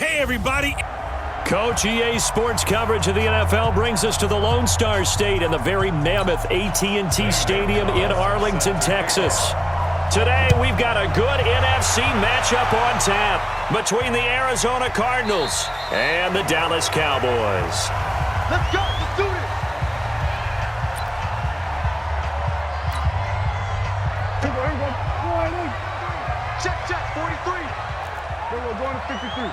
Hey, everybody. Coach, EA Sports coverage of the NFL brings us to the Lone Star State in the very mammoth AT&T Stadium in Arlington, Texas. Today, we've got a good NFC matchup on tap between the Arizona Cardinals and the Dallas Cowboys. Let's go. Let's do it. Check, 43. We're going to 53.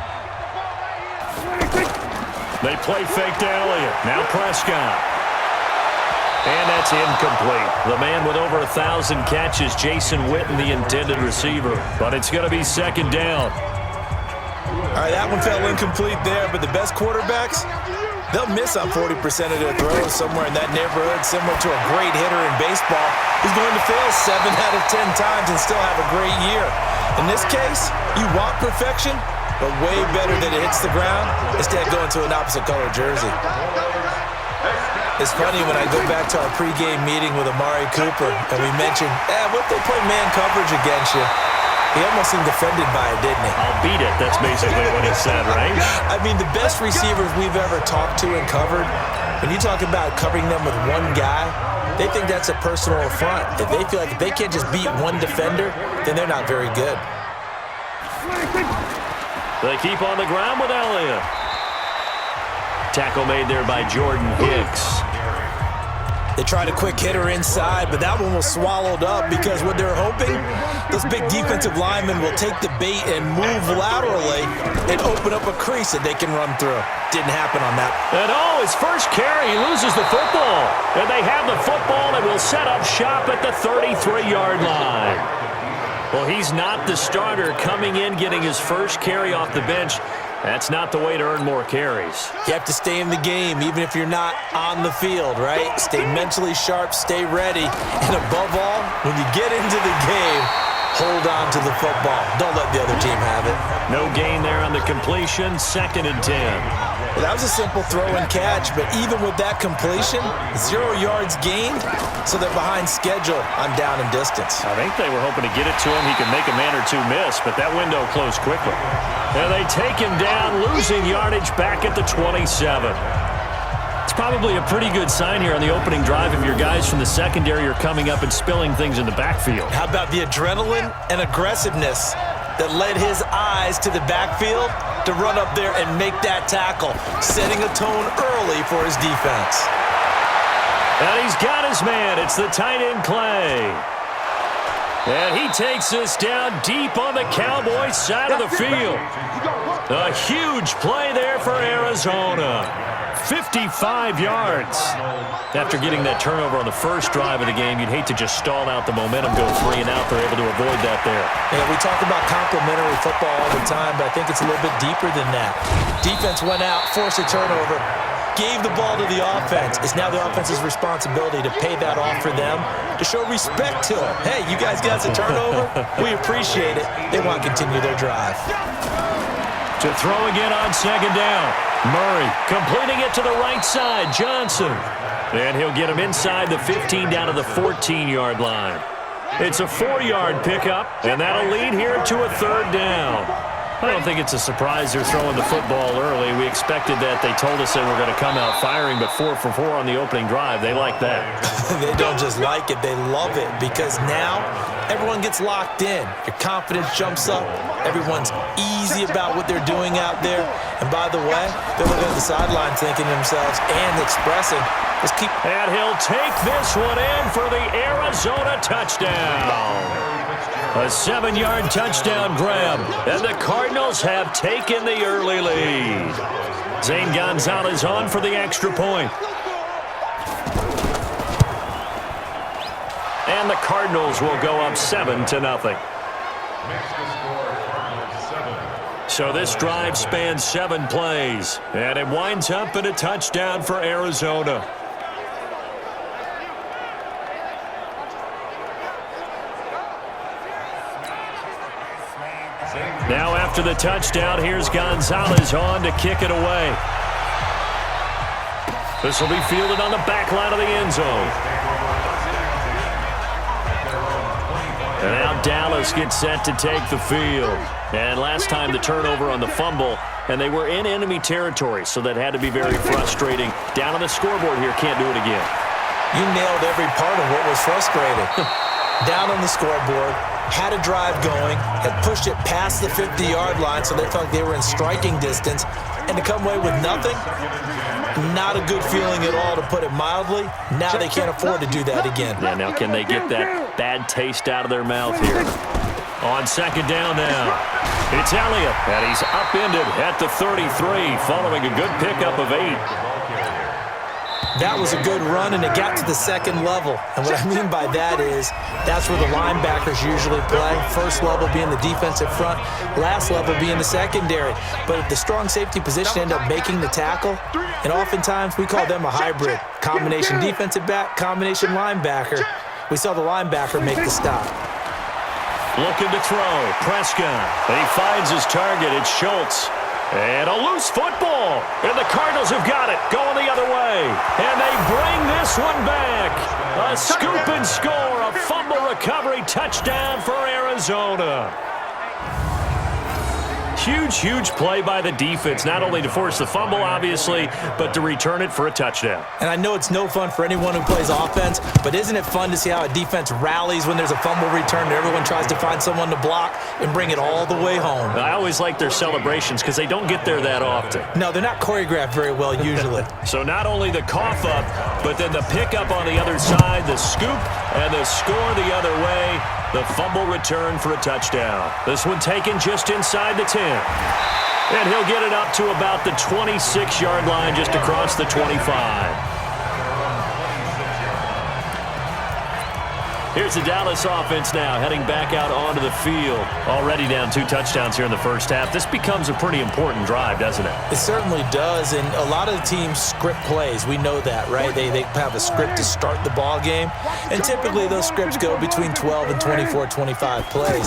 They play fake to Elliott. Now Prescott. And that's incomplete. The man with over 1,000 catches, Jason Witten, the intended receiver. But it's going to be second down. All right, that one fell incomplete there, but the best quarterbacks, they'll miss on 40% of their throws somewhere in that neighborhood, similar to a great hitter in baseball who's going to fail 7 out of 10 times and still have a great year. In this case, you want perfection, but way better that it hits the ground instead of going to an opposite color jersey. It's funny when I go back to our pregame meeting with Amari Cooper and we mentioned, what if they play man coverage against you? He almost seemed offended by it, didn't he? I'll beat it. That's basically what he said, right? I mean, the best receivers we've ever talked to and covered, when you talk about covering them with one guy, they think that's a personal affront. If they feel like if they can't just beat one defender, then they're not very good. They keep on the ground with Elliott. Tackle made there by Jordan Hicks. They tried a quick hitter inside, but that one was swallowed up because what they're hoping, those big defensive linemen will take the bait and move laterally and open up a crease that they can run through. Didn't happen on that. And his first carry, he loses the football. And they have the football and will set up shop at the 33-yard line. Well, he's not the starter coming in, getting his first carry off the bench. That's not the way to earn more carries. You have to stay in the game, even if you're not on the field, right? Stay mentally sharp, stay ready, and above all, when you get into the game, hold on to the football. Don't let the other team have it. No gain there on the completion, 2nd and 10. Well, that was a simple throw and catch, but even with that completion, 0 yards gained, so they're behind schedule on down and distance. I think they were hoping to get it to him. He could make a man or two miss, but that window closed quickly. And they take him down, losing yardage back at the 27. It's probably a pretty good sign here on the opening drive if your guys from the secondary are coming up and spilling things in the backfield. How about the adrenaline and aggressiveness that led his eyes to the backfield to run up there and make that tackle, setting a tone early for his defense. And he's got his man. It's the tight end Clay. And he takes this down deep on the Cowboys side of the field. A huge play there for Arizona. 55 yards. After getting that turnover on the first drive of the game, you'd hate to just stall out the momentum, go 3 and out. They're able to avoid that there. Yeah, we talk about complementary football all the time, but I think it's a little bit deeper than that. Defense went out, forced a turnover, gave the ball to the offense. It's now the offense's responsibility to pay that off for them, to show respect to them. Hey, you guys got a turnover? We appreciate it. They want to continue their drive. To throw again on 2nd down. Murray completing it to the right side. Johnson. And he'll get him inside the 15 down to the 14-yard line. It's a 4-yard pickup, and that'll lead here to a 3rd down. I don't think it's a surprise they're throwing the football early. We expected that. They told us they were going to come out firing, but 4 for 4 on the opening drive. They like that. They don't just like it, they love it, because now everyone gets locked in. Your confidence jumps up. Everyone's easy about what they're doing out there. And by the way, they're looking at the sideline thinking to themselves and expressing, let's keep. And he'll take this one in for the Arizona touchdown. A 7-yard touchdown grab, and the Cardinals have taken the early lead. Zane Gonzalez on for the extra point. And the Cardinals will go up 7-0. So this drive spans 7 plays, and it winds up in a touchdown for Arizona. Now after the touchdown, here's Gonzalez on to kick it away. This will be fielded on the back line of the end zone. And now Dallas gets set to take the field. And last time the turnover on the fumble and they were in enemy territory, so that had to be very frustrating. Down on the scoreboard here, can't do it again. You nailed every part of what was frustrating. Down on the scoreboard, had a drive going, had pushed it past the 50-yard line so they felt like they were in striking distance, and to come away with nothing, not a good feeling at all, to put it mildly. Now they can't afford to do that again. Yeah, now can they get that bad taste out of their mouth here? On second down now, it's Elliott, and he's upended at the 33 following a good pickup of 8. That was a good run, and it got to the second level. And what I mean by that is that's where the linebackers usually play. First level being the defensive front, last level being the secondary. But if the strong safety position end up making the tackle, and oftentimes we call them a hybrid. Combination defensive back, combination linebacker. We saw the linebacker make the stop. Looking to throw, Prescott. And he finds his target, it's Schultz. And a loose football. And the Cardinals have got it, going the other way. And they bring this one back. A scoop and score, a fumble recovery touchdown for Arizona. Huge, huge play by the defense, not only to force the fumble, obviously, but to return it for a touchdown. And I know it's no fun for anyone who plays offense, but isn't it fun to see how a defense rallies when there's a fumble return and everyone tries to find someone to block and bring it all the way home? I always like their celebrations because they don't get there that often. No, they're not choreographed very well usually. So not only the cough up, but then the pickup on the other side, the scoop, and the score the other way. The fumble return for a touchdown. This one taken just inside the 10. And he'll get it up to about the 26-yard line, just across the 25. Here's the Dallas offense now, heading back out onto the field. Already down 2 touchdowns here in the first half. This becomes a pretty important drive, doesn't it? It certainly does, and a lot of the teams script plays. We know that, right? They have a script to start the ball game, and typically those scripts go between 12 and 24, 25 plays.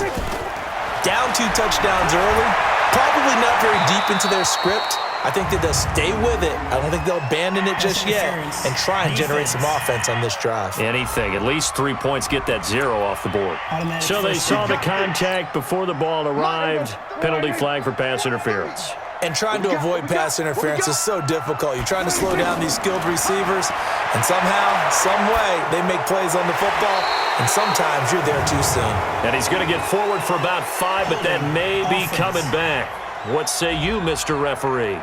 Down 2 touchdowns early, probably not very deep into their script. I think that they'll stay with it. I don't think they'll abandon it just yet and try and generate some offense on this drive. Anything. At least 3 points, get that 0 off the board. So they saw the contact before the ball arrived. Penalty flag for pass interference. And trying to avoid pass interference is so difficult. You're trying to slow down these skilled receivers, and somehow, some way, they make plays on the football, and sometimes you're there too soon. And he's going to get forward for about 5, but that may be coming back. What say you, Mr. Referee?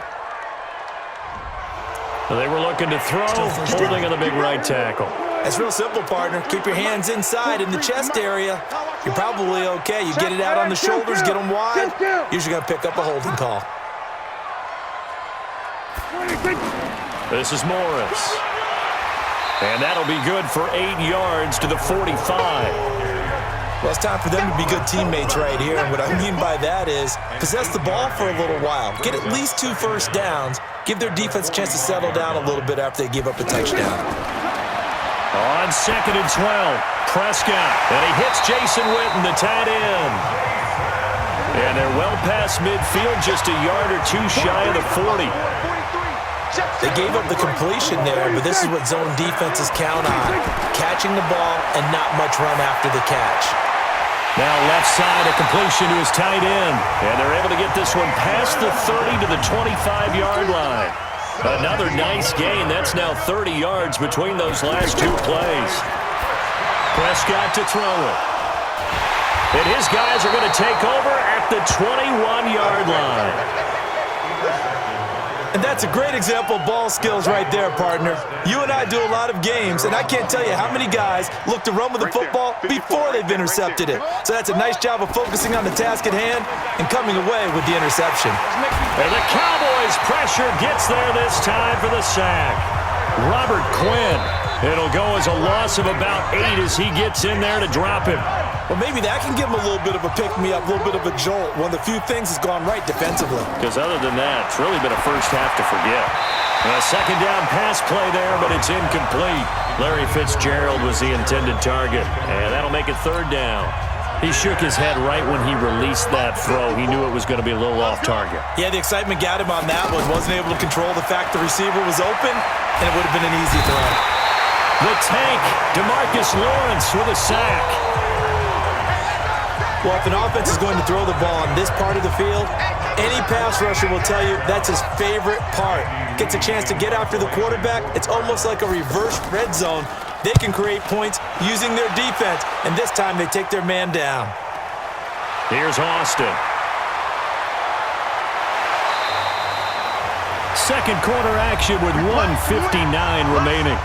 They were looking to throw, holding on the big right tackle. It's real simple, partner. Keep your hands inside in the chest area. You're probably okay. You get it out on the shoulders, get them wide. Usually going to pick up a holding call. This is Morris. And that'll be good for 8 yards to the 45. Well, it's time for them to be good teammates right here. And what I mean by that is possess the ball for a little while. Get at least 2 first downs. Give their defense a chance to settle down a little bit after they give up a touchdown. On 2nd and 12, Prescott. And he hits Jason Witten, the tight end. And they're well past midfield, just a yard or 2 shy of the 40. They gave up the completion there, but this is what zone defenses count on. Catching the ball and not much run after the catch. Now left side, a completion to his tight end. And they're able to get this one past the 30 to the 25-yard line. Another nice gain. That's now 30 yards between those last 2 plays. Prescott to throw it. And his guys are going to take over at the 21-yard line. And that's a great example of ball skills right there, partner. You and I do a lot of games, and I can't tell you how many guys look to run with the football before they've intercepted it. So that's a nice job of focusing on the task at hand and coming away with the interception. And the Cowboys' pressure gets there this time for the sack. Robert Quinn. It'll go as a loss of about 8 as he gets in there to drop him. Well, maybe that can give him a little bit of a pick-me-up, a little bit of a jolt. One of the few things has gone right defensively. Because other than that, it's really been a first half to forget. A second down pass play there, but it's incomplete. Larry Fitzgerald was the intended target, and that'll make it 3rd down. He shook his head right when he released that throw. He knew it was going to be a little off target. Yeah, the excitement got him on that one. Wasn't able to control the fact the receiver was open, and it would have been an easy throw. The tank, DeMarcus Lawrence with a sack. Well, if an offense is going to throw the ball on this part of the field, any pass rusher will tell you that's his favorite part. Gets a chance to get after the quarterback. It's almost like a reverse red zone. They can create points using their defense, and this time they take their man down. Here's Austin. Second quarter action with 1:59 remaining.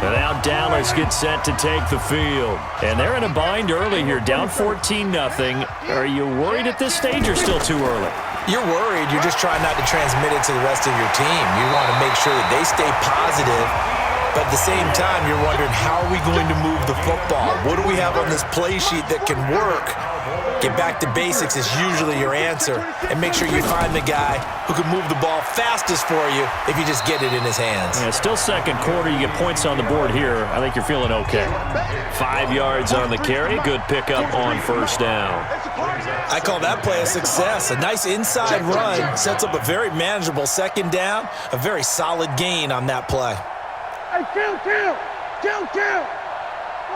And now Dallas gets set to take the field. And they're in a bind early here, down 14-0. Are you worried at this stage or still too early? You're worried. You're just trying not to transmit it to the rest of your team. You want to make sure that they stay positive, but at the same time, you're wondering, how are we going to move the football? What do we have on this play sheet that can work? Get back to basics is usually your answer, and make sure you find the guy who can move the ball fastest for you if you just get it in his hands. Yeah, still second quarter. You get points on the board here. I think you're feeling okay. 5 yards on the carry. Good pickup on first down. I call that play a success. A nice inside run sets up a very manageable second down. A very solid gain on that play. Hey, kill!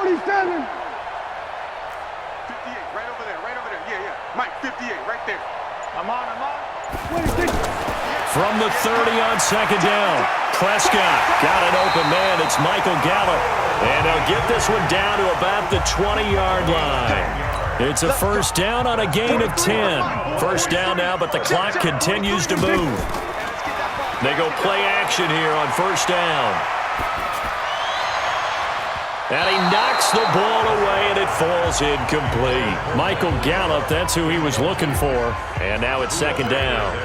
47. 58, right over there. Yeah. Mike, 58, right there. I'm on. 26. From the 30 on second down. Prescott got an open man. It's Michael Gallup. And they'll get this one down to about the 20-yard line. It's a first down on a gain of 10. First down now, but the clock continues to move. They go play action here on first down. And he knocks the ball away, and it falls incomplete. Michael Gallup, that's who he was looking for. And now it's second down.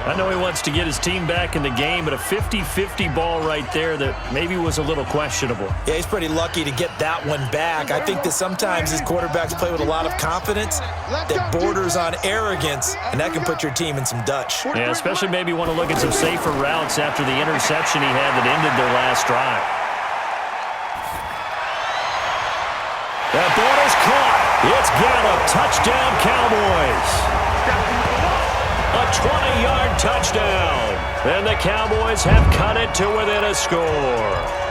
I know he wants to get his team back in the game, but a 50-50 ball right there that maybe was a little questionable. Yeah, he's pretty lucky to get that one back. I think that sometimes these quarterbacks play with a lot of confidence that borders on arrogance, and that can put your team in some Dutch. Yeah, especially maybe want to look at some safer routes after the interception he had that ended their last drive. That ball is caught. It's Gallup. Touchdown, Cowboys. A 20-yard touchdown. And the Cowboys have cut it to within a score.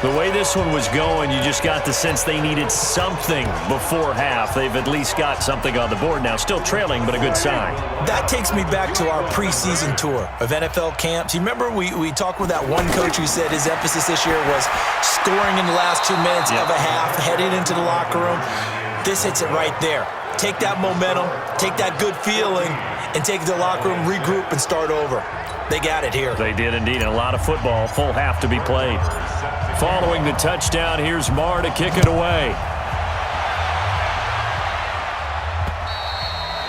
The way this one was going, you just got the sense they needed something before half. They've at least got something on the board now. Still trailing, but a good sign. That takes me back to our preseason tour of NFL camps. You remember we talked with that one coach who said his emphasis this year was scoring in the last 2 minutes of a half, heading into the locker room. This hits it right there. Take that momentum, take that good feeling, and take it to the locker room, regroup, and start over. They got it here. They did indeed. And a lot of football, full half to be played. Following the touchdown, here's Marr to kick it away.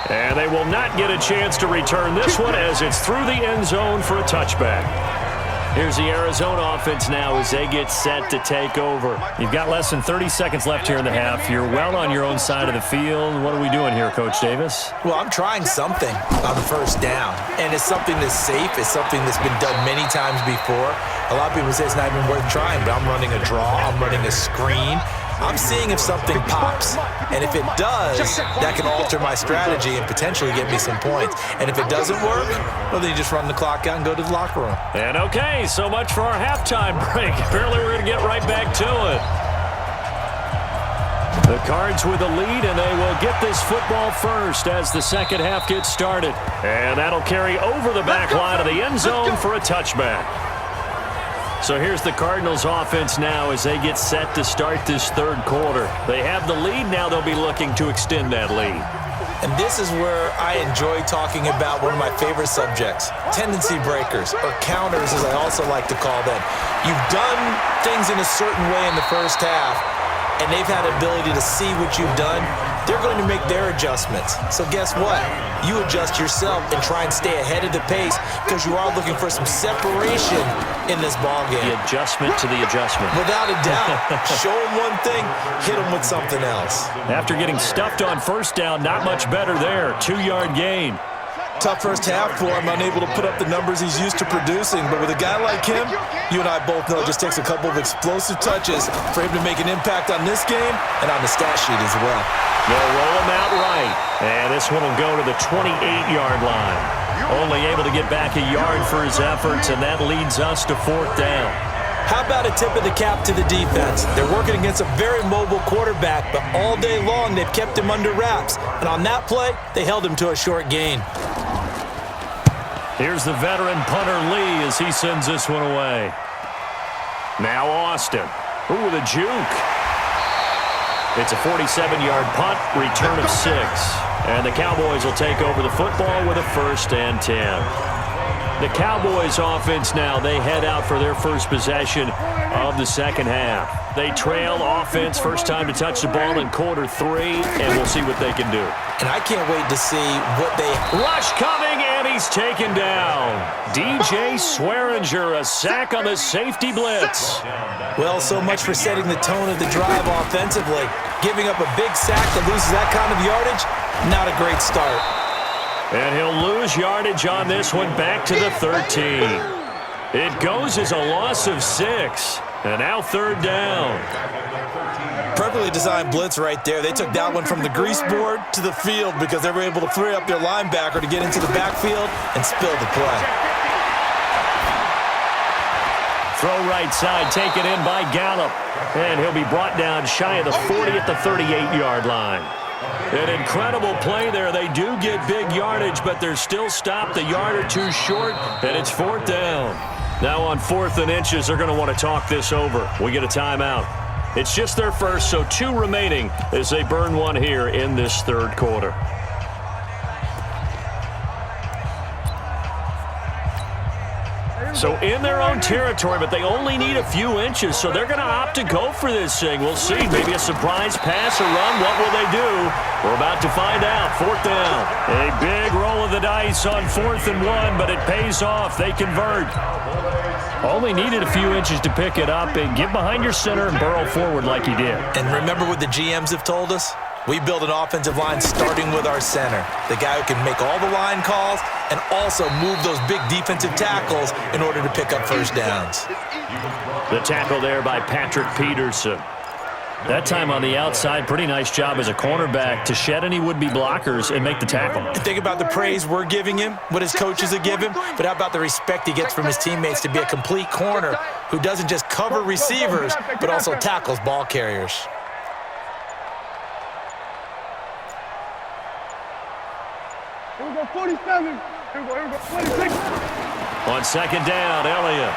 And they will not get a chance to return this one as it's through the end zone for a touchback. Here's the Arizona offense now as they get set to take over. You've got less than 30 seconds left here in the half. You're well on your own side of the field. What are we doing here, Coach Davis? Well, I'm trying something on the first down, and it's something that's safe. It's something that's been done many times before. A lot of people say it's not even worth trying, but I'm running a draw. I'm running a screen. I'm seeing if something pops, and if it does, that can alter my strategy and potentially get me some points. And if it doesn't work, well, then you just run the clock out and go to the locker room. And okay, so much for our halftime break. Apparently we're going to get right back to it. The Cards with the lead, and they will get this football first as the second half gets started. And that'll carry over the back line of the end zone for a touchback. So here's the Cardinals offense now as they get set to start this third quarter. They have the lead. Now they'll be looking to extend that lead. And this is where I enjoy talking about one of my favorite subjects, tendency breakers, or counters as I also like to call them. You've done things in a certain way in the first half, and they've had the ability to see what you've done. They're going to make their adjustments. So guess what? You adjust yourself and try and stay ahead of the pace because you are looking for some separation in this ballgame. The adjustment to the adjustment. Without a doubt. Show them one thing, hit them with something else. After getting stuffed on first down, not much better there. 2-yard gain. Tough first half for him, unable to put up the numbers he's used to producing. But with a guy like him, you and I both know it just takes a couple of explosive touches for him to make an impact on this game and on the stat sheet as well. They'll roll him out right. And this one will go to the 28-yard line. Only able to get back a yard for his efforts, and that leads us to 4th down. How about a tip of the cap to the defense? They're working against a very mobile quarterback, but all day long they've kept him under wraps. And on that play, they held him to a short gain. Here's the veteran punter Lee as he sends this one away. Now Austin. Ooh, with a juke. It's a 47-yard punt, return of 6. And the Cowboys will take over the football with a 1st and 10. The Cowboys offense now, they head out for their first possession of the second half. They trail offense, first time to touch the ball in quarter 3, and we'll see what they can do. And I can't wait to see what they... Rush coming, and he's taken down. DJ Swearinger, a sack on the safety blitz. Well, so much for setting the tone of the drive offensively. Giving up a big sack that loses that kind of yardage, not a great start. And he'll lose yardage on this one back to the 13. It goes as a loss of 6. And now 3rd down. Perfectly designed blitz right there. They took that one from the grease board to the field because they were able to free up their linebacker to get into the backfield and spill the play. Throw right side, taken in by Gallup. And he'll be brought down shy of the 40 at the 38-yard line. An incredible play there. They do get big yardage, but they're still stopped a yard or two short, and it's 4th down. Now on 4th and inches, they're going to want to talk this over. We get a timeout. It's just their first, so 2 remaining as they burn one here in this 3rd quarter. So in their own territory, but they only need a few inches, so they're going to opt to go for this thing. We'll see. Maybe a surprise pass or run. What will they do? We're about to find out. 4th down. A big roll of the dice on 4th and 1, but it pays off. They convert. Only needed a few inches to pick it up and get behind your center and burrow forward like he did. And remember what the GMs have told us? We build an offensive line starting with our center, the guy who can make all the line calls and also move those big defensive tackles in order to pick up first downs. The tackle there by Patrick Peterson. That time on the outside, pretty nice job as a cornerback to shed any would-be blockers and make the tackle. And think about the praise we're giving him, what his coaches have given him, but how about the respect he gets from his teammates to be a complete corner who doesn't just cover receivers, but also tackles ball carriers. Here we go, 47. Here we go, 46. On 2nd down, Elliott.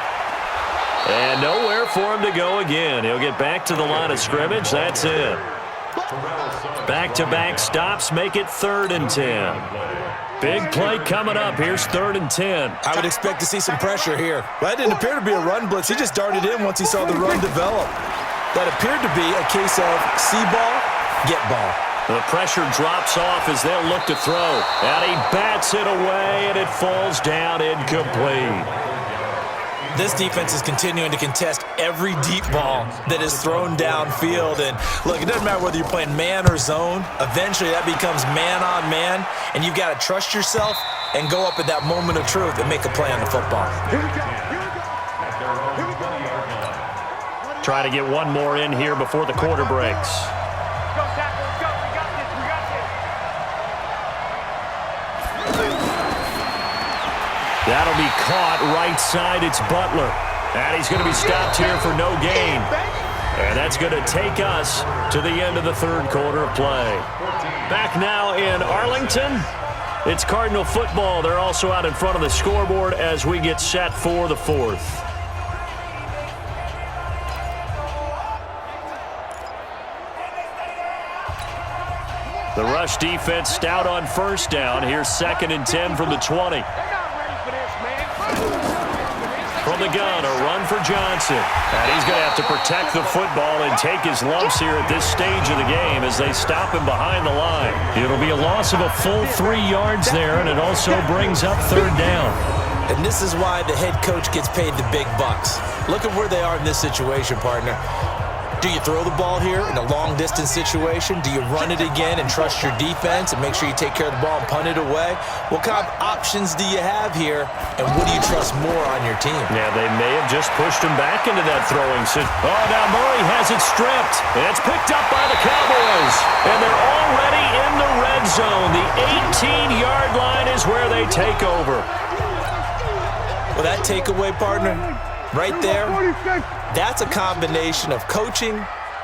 And nowhere for him to go again. He'll get back to the line of scrimmage. That's it. Back-to-back stops make it 3rd and 10. Big play coming up. Here's 3rd and 10. I would expect to see some pressure here. Well, that didn't appear to be a run blitz. He just darted in once he saw the run develop. That appeared to be a case of see ball, get ball. The pressure drops off as they'll look to throw. And he bats it away, and it falls down incomplete. This defense is continuing to contest every deep ball that is thrown downfield. And look, it doesn't matter whether you're playing man or zone. Eventually, that becomes man on man, and you've got to trust yourself and go up at that moment of truth and make a play on the football. Trying to get one more in here before the quarter breaks. That'll be caught right side. It's Butler. And he's going to be stopped here for no gain. And that's going to take us to the end of the 3rd quarter of play. Back now in Arlington. It's Cardinal football. They're also out in front of the scoreboard as we get set for the 4th. The rush defense stout on 1st down. Here's 2nd and 10 from the 20. From the gun, a run for Johnson. And he's going to have to protect the football and take his lumps here at this stage of the game as they stop him behind the line. It'll be a loss of a full 3 yards there, and it also brings up 3rd down. And this is why the head coach gets paid the big bucks. Look at where they are in this situation, partner. Do you throw the ball here in a long-distance situation? Do you run it again and trust your defense and make sure you take care of the ball and punt it away? What kind of options do you have here, and what do you trust more on your team? Yeah, they may have just pushed him back into that throwing situation. Oh, now Murray has it stripped. It's picked up by the Cowboys, and they're already in the red zone. The 18-yard line is where they take over. Well, that takeaway, partner, right there, that's a combination of coaching,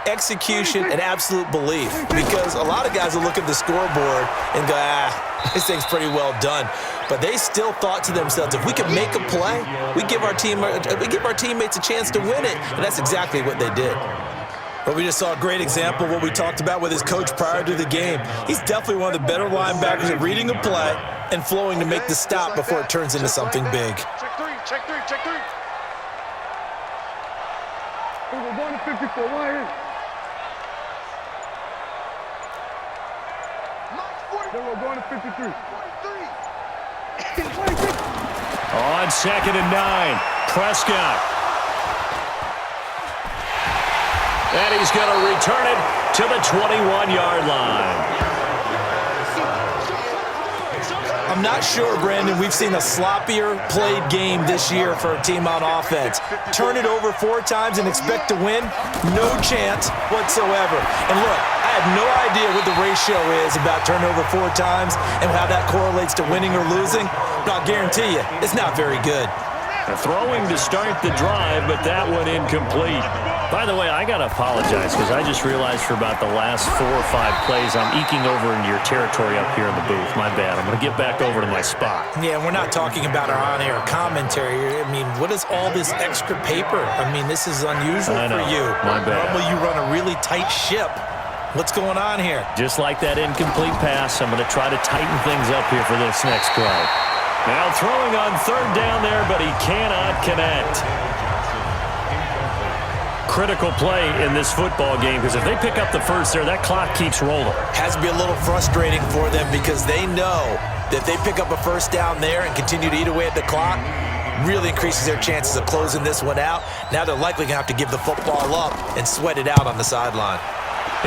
execution, and absolute belief. Because a lot of guys will look at the scoreboard and go, this thing's pretty well done. But they still thought to themselves, if we can make a play, we give our teammates a chance to win it. And that's exactly what they did. But we just saw a great example of what we talked about with his coach prior to the game. He's definitely one of the better linebackers at reading a play and flowing to make the stop before it turns into something big. Check three, check three, check three. We're going to 54, right here. Then we're going to 53. On 2nd and 9, Prescott. And he's going to return it to the 21-yard line. I'm not sure, Brandon, we've seen a sloppier played game this year for a team on offense. Turn it over 4 times and expect to win? No chance whatsoever. And look, I have no idea what the ratio is about turnover 4 times and how that correlates to winning or losing, but I'll guarantee you, it's not very good. Throwing to start the drive, but that one incomplete. By the way, I got to apologize because I just realized for about the last 4 or 5 plays, I'm eking over into your territory up here in the booth. My bad. I'm going to get back over to my spot. Yeah, we're not talking about our on-air commentary. I mean, what is all this extra paper? I mean, this is unusual for you. My bad. Normally you run a really tight ship. What's going on here? Just like that incomplete pass, I'm going to try to tighten things up here for this next play. Now throwing on 3rd down there, but he cannot connect. Critical play in this football game because if they pick up the first there, that clock keeps rolling. Has to be a little frustrating for them because they know that if they pick up a first down there and continue to eat away at the clock, really increases their chances of closing this one out. Now they're likely going to have to give the football up and sweat it out on the sideline.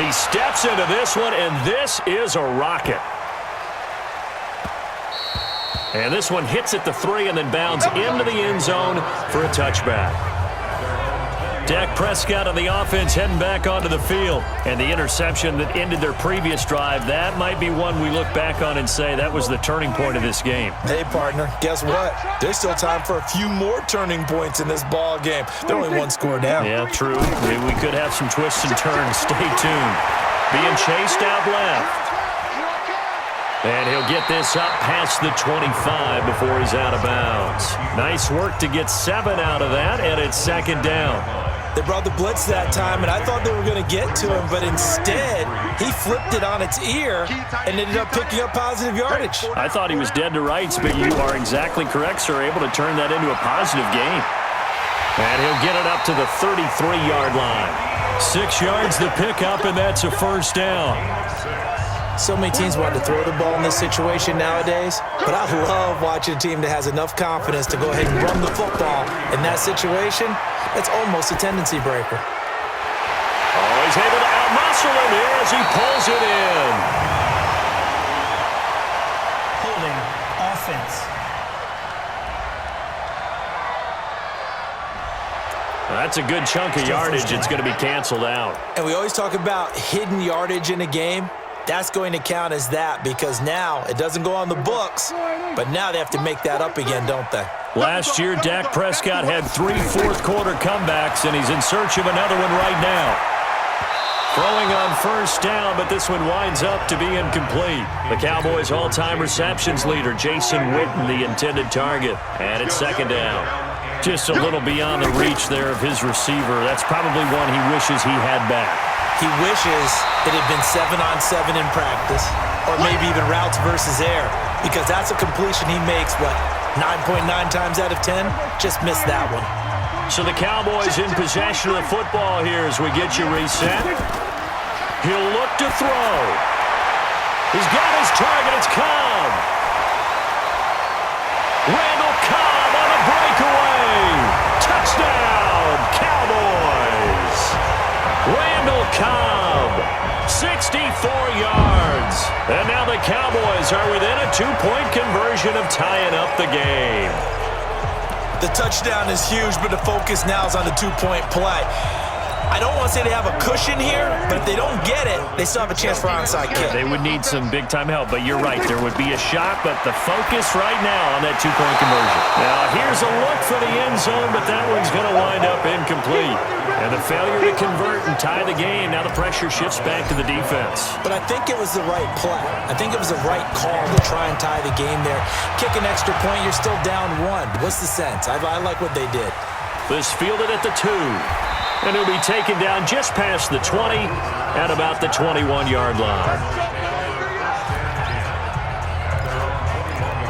He steps into this one, and this is a rocket. And this one hits at the 3 and then bounds into the end zone for a touchback. Dak Prescott on the offense heading back onto the field. And the interception that ended their previous drive, that might be one we look back on and say that was the turning point of this game. Hey, partner, guess what? There's still time for a few more turning points in this ball game. They're only 1 score down. Yeah, true. We could have some twists and turns. Stay tuned. Being chased out left. And he'll get this up past the 25 before he's out of bounds. Nice work to get 7 out of that, and it's 2nd down. They brought the blitz that time, and I thought they were going to get to him, but instead, he flipped it on its ear and ended up picking up positive yardage. I thought he was dead to rights, but you are exactly correct, sir. Able to turn that into a positive gain. And he'll get it up to the 33-yard line. 6 yards to pick up, and that's a first down. So many teams want to throw the ball in this situation nowadays, but I love watching a team that has enough confidence to go ahead and run the football. In that situation, that's almost a tendency breaker. Oh, he's able to outmuscle him here as he pulls it in. Holding offense. That's a good chunk of yardage. It's going to be canceled out. And we always talk about hidden yardage in a game. That's going to count as that because now it doesn't go on the books, but now they have to make that up again, don't they? Last year, Dak Prescott had 3 fourth-quarter comebacks, and he's in search of another one right now. Throwing on first down, but this one winds up to be incomplete. The Cowboys' all-time receptions leader, Jason Witten, the intended target, and it's 2nd down. Just a little beyond the reach there of his receiver. That's probably one he wishes he had back. He wishes it had been 7-on-7 in practice, or maybe even routes versus air, because that's a completion he makes, what, 9.9 times out of 10? Just missed that one. So the Cowboys in possession of the football here as we get you reset. He'll look to throw. He's got his target. It's Cobb. Randall Cobb on a breakaway. Touchdown, Cowboys. Randall Cobb, 64 yards. And now the Cowboys are within a 2-point conversion of tying up the game. The touchdown is huge, but the focus now is on the 2-point play. I don't want to say they have a cushion here, but if they don't get it, they still have a chance for onside kick. They would need some big-time help, but you're right. There would be a shot, but the focus right now on that 2-point conversion. Now, here's a look for the end zone, but that one's going to wind up incomplete. And the failure to convert and tie the game, now the pressure shifts back to the defense. But I think it was the right play. I think it was the right call to try and tie the game there. Kick an extra point, you're still down 1. What's the sense? I like what they did. This fielded at the 2. And he'll be taken down just past the 20 at about the 21-yard line.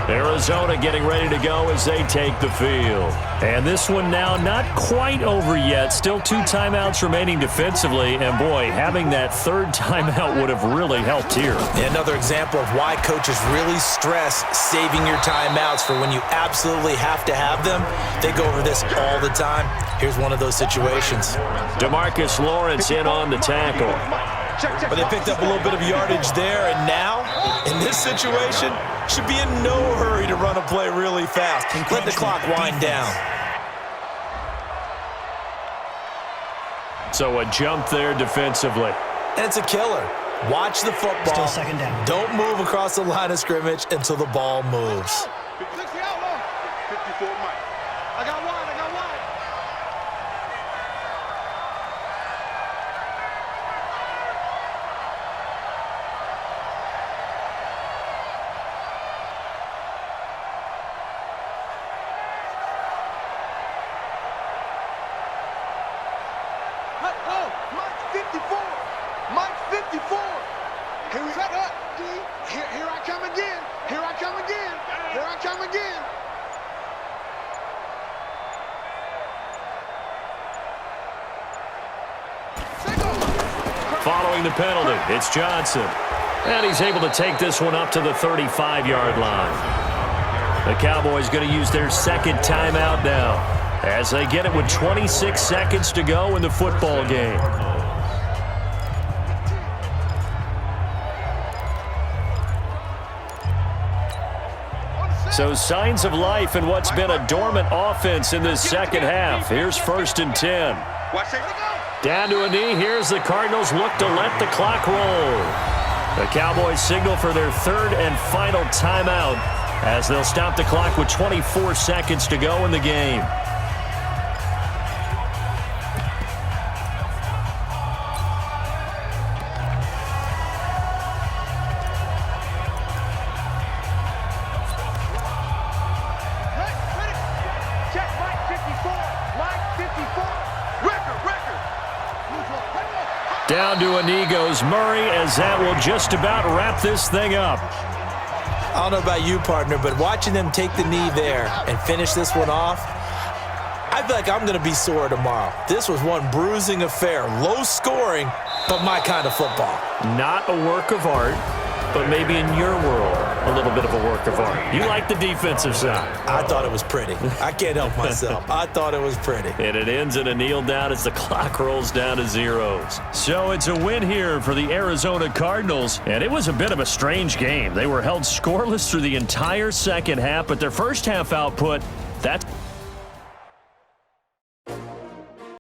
Arizona getting ready to go as they take the field. And this one now not quite over yet. Still 2 timeouts remaining defensively. And, boy, having that third timeout would have really helped here. Another example of why coaches really stress saving your timeouts for when you absolutely have to have them. They go over this all the time. Here's one of those situations. DeMarcus Lawrence in on the tackle. But they picked up a little bit of yardage there, and now, in this situation, should be in no hurry to run a play really fast. Let the clock wind down. So a jump there defensively. And it's a killer. Watch the football. Still second down. Don't move across the line of scrimmage until the ball moves. 54 Mike. I got one. Following the penalty, it's Johnson. And he's able to take this one up to the 35-yard line. The Cowboys going to use their second timeout now as they get it with 26 seconds to go in the football game. So signs of life in what's been a dormant offense in this second half. Here's 1st and 10. Down to a knee. Here's the Cardinals look to let the clock roll. The Cowboys signal for their third and final timeout as they'll stop the clock with 24 seconds to go in the game. Down to a knee goes Murray as that will just about wrap this thing up. I don't know about you, partner, but watching them take the knee there and finish this one off, I feel like I'm going to be sore tomorrow. This was one bruising affair. Low scoring, but my kind of football. Not a work of art, but maybe in your world, a little bit of a work of art. You like the defensive side. I thought it was pretty. I can't help myself. I thought it was pretty. And it ends in a kneel down as the clock rolls down to zeros. So it's a win here for the Arizona Cardinals, and it was a bit of a strange game. They were held scoreless through the entire second half, but their first half output, that's